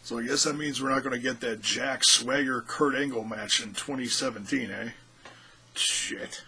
So I guess that means we're not going to get that Jack Swagger Kurt Angle match in 2017, eh? Shit.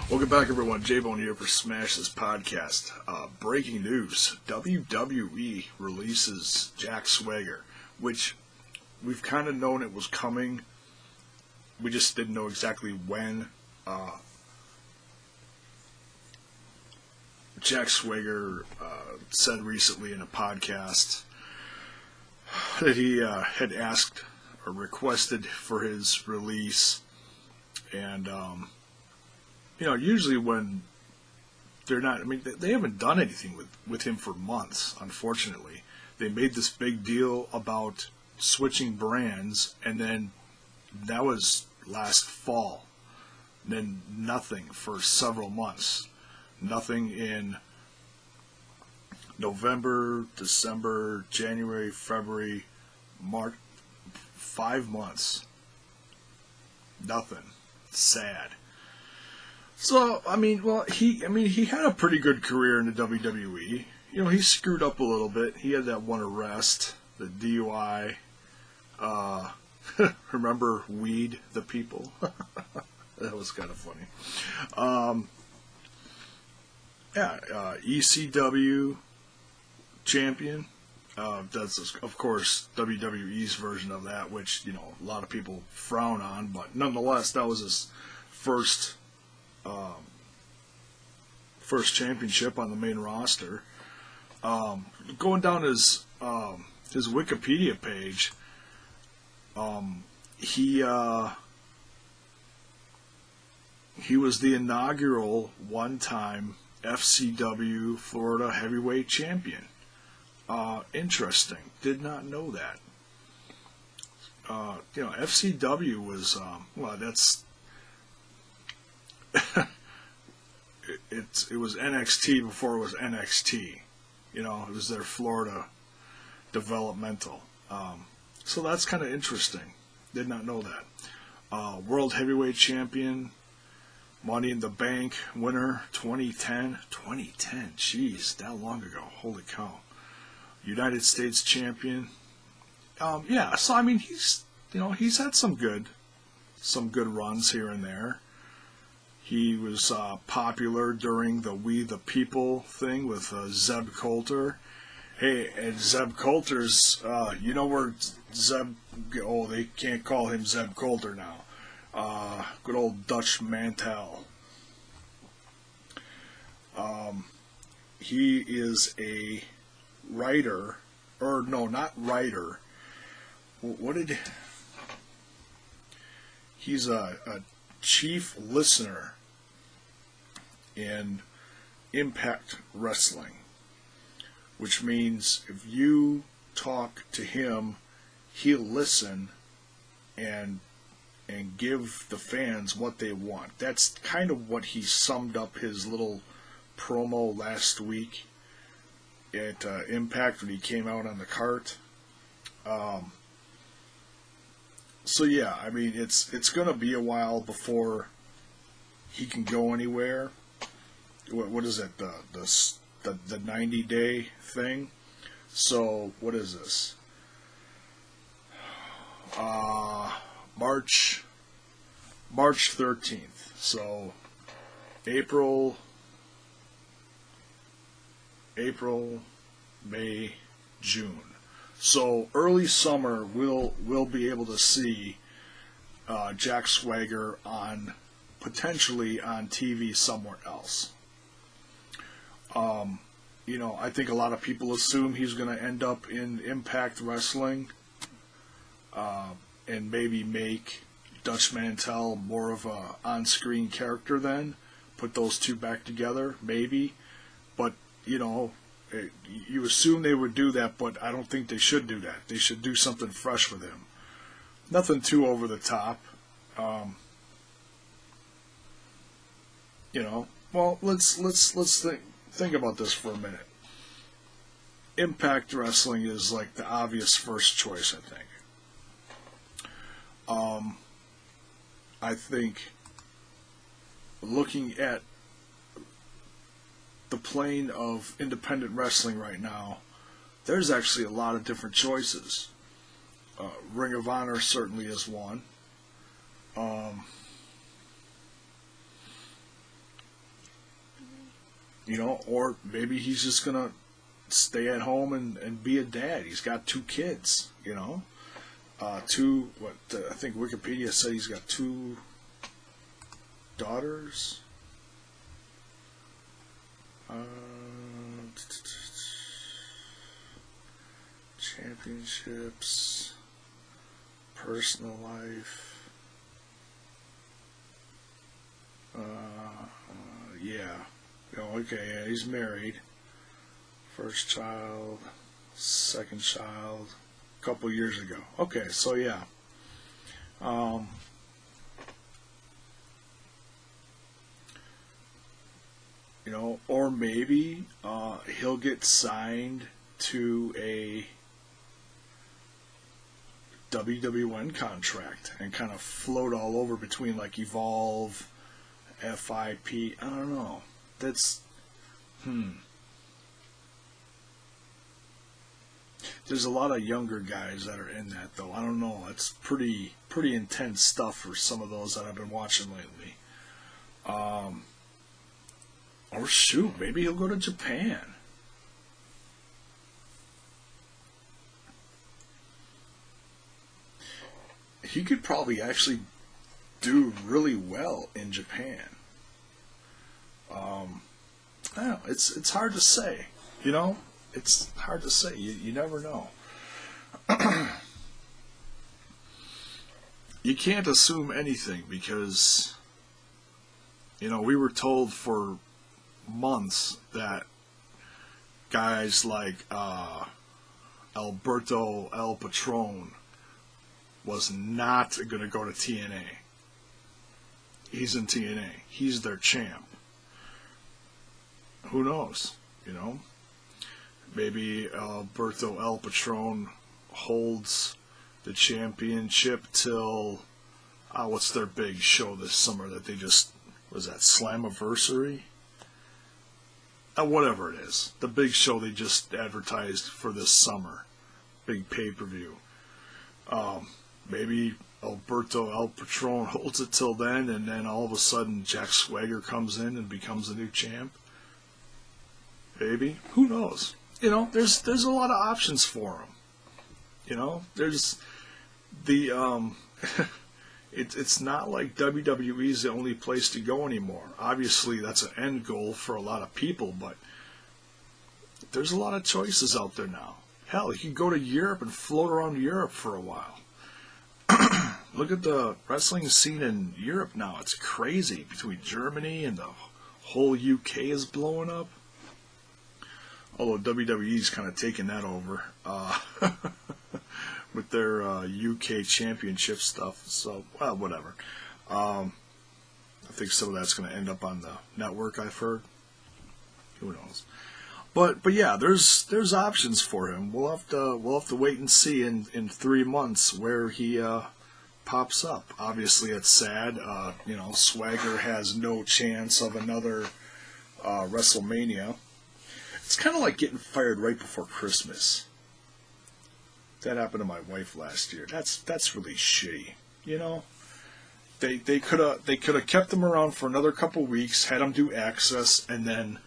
Welcome back, everyone. J-Bone here for Smash This Podcast. Breaking news. WWE releases Jack Swagger, which we've kind of known it was coming. We just didn't know exactly when. Jack Swagger said recently in a podcast that he had asked or requested for his release. And, usually when they're not, they haven't done anything with him for months, unfortunately. They made this big deal about switching brands, and then that was last fall. And then nothing for several months. Nothing in November, December, January, February, March. 5 months. Nothing. Sad. So, he had a pretty good career in the WWE. He screwed up a little bit. He had that one arrest, the DUI. Remember Weed the People? That was kind of funny. ECW champion. That's, of course, WWE's version of that, which, a lot of people frown on. But nonetheless, that was his first championship on the main roster. Going down his Wikipedia page, he was the inaugural one-time FCW Florida Heavyweight Champion. Interesting. Did not know that. FCW was that's it was NXT before it was NXT. It was their Florida developmental. So that's kind of interesting. Did not know that. World Heavyweight Champion, Money in the Bank winner, 2010. 2010, jeez, that long ago. Holy cow. United States Champion. So he's had some good runs here and there. He was popular during the We the People thing with Zeb Coulter. Hey, and Zeb Coulter's, where Zeb, they can't call him Zeb Coulter now. Good old Dutch Mantel. He is a writer, or no, not writer. He's a chief listener in Impact Wrestling, which means if you talk to him, he'll listen and give the fans what they want. That's kind of what he summed up his little promo last week at Impact when he came out on the cart. It's going to be a while before he can go anywhere. What is it? The 90-day thing. So what is this? March 13th. So April, May, June. So early summer, we'll be able to see Jack Swagger potentially on TV somewhere else. I think a lot of people assume he's going to end up in Impact Wrestling, and maybe make Dutch Mantel more of a on-screen character then. Put those two back together, maybe. But, you assume they would do that, but I don't think they should do that. They should do something fresh with him. Nothing too over the top. Well, let's think. think about this for a minute. Impact Wrestling is like the obvious first choice, I think. I think looking at the plane of independent wrestling right now, there's actually a lot of different choices. Ring of Honor certainly is one. Or maybe he's just gonna stay at home and be a dad. He's got 2 kids, I think Wikipedia said he's got 2 daughters. Championships, personal life. Yeah, he's married. First child, second child, a couple years ago. Okay, so yeah. Or maybe he'll get signed to a WWE contract and kind of float all over between like Evolve, FIP. I don't know. That's There's a lot of younger guys that are in that though. I don't know. It's pretty intense stuff for some of those that I've been watching lately. Or shoot, maybe he'll go to Japan. He could probably actually do really well in Japan. I don't know. It's hard to say. It's hard to say. You never know. You can't assume anything because, we were told for months that guys like Alberto El Patron was not going to go to TNA. He's in TNA. He's their champ. Who knows? Maybe Alberto El Patron holds the championship till what's their big show this summer that they just was that Slammiversary? Whatever it is, the big show they just advertised for this summer, big pay-per-view. Maybe Alberto El Patron holds it till then, and then all of a sudden Jack Swagger comes in and becomes the new champ. Maybe, who knows? There's a lot of options for him. There's the it's not like WWE is the only place to go anymore. Obviously, that's an end goal for a lot of people, but there's a lot of choices out there now. Hell, you can go to Europe and float around Europe for a while. Look at the wrestling scene in Europe now. It's crazy. Between Germany and the whole UK is blowing up. Although WWE's kind of taken that over with their UK championship stuff. So, whatever. I think some of that's going to end up on the network, I've heard. Who knows? But yeah, there's options for him. We'll have to wait and see in 3 months where he pops up. Obviously, it's sad. Swagger has no chance of another WrestleMania. It's kind of like getting fired right before Christmas. That happened to my wife last year. That's really shitty. They could have kept him around for another couple weeks, had him do Access, and then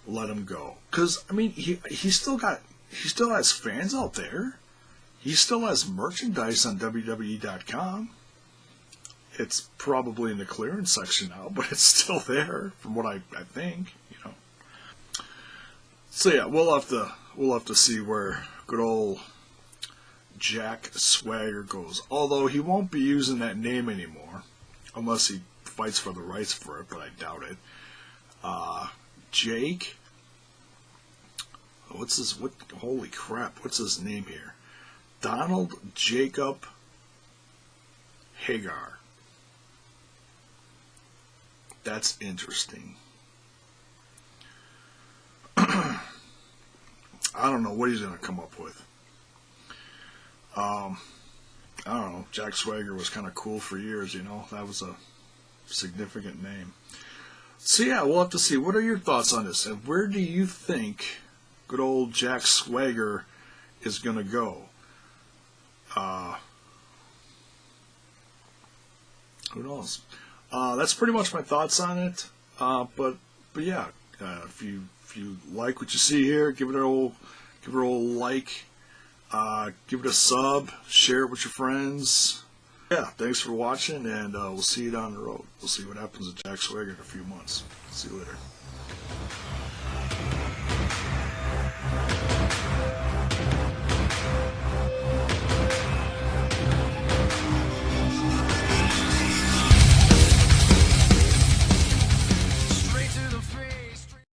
let him go. Because he still has fans out there. He still has merchandise on WWE.com. It's probably in the clearance section now, but it's still there from what I think. So yeah, we'll have to see where good old Jack Swagger goes. Although he won't be using that name anymore, unless he fights for the rights for it, but I doubt it. Jake, holy crap, what's his name here? Donald Jacob Hagar. That's interesting. I don't know what he's going to come up with. I don't know. Jack Swagger was kind of cool for years, you know. That was a significant name. So yeah, we'll have to see. What are your thoughts on this? And where do you think good old Jack Swagger is going to go? Who knows? That's pretty much my thoughts on it. But yeah, if you like what you see here, give it a old like, give it a sub, share it with your friends. Yeah, thanks for watching, and we'll see you down the road. We'll see what happens with Jack Swagger in a few months. See you later.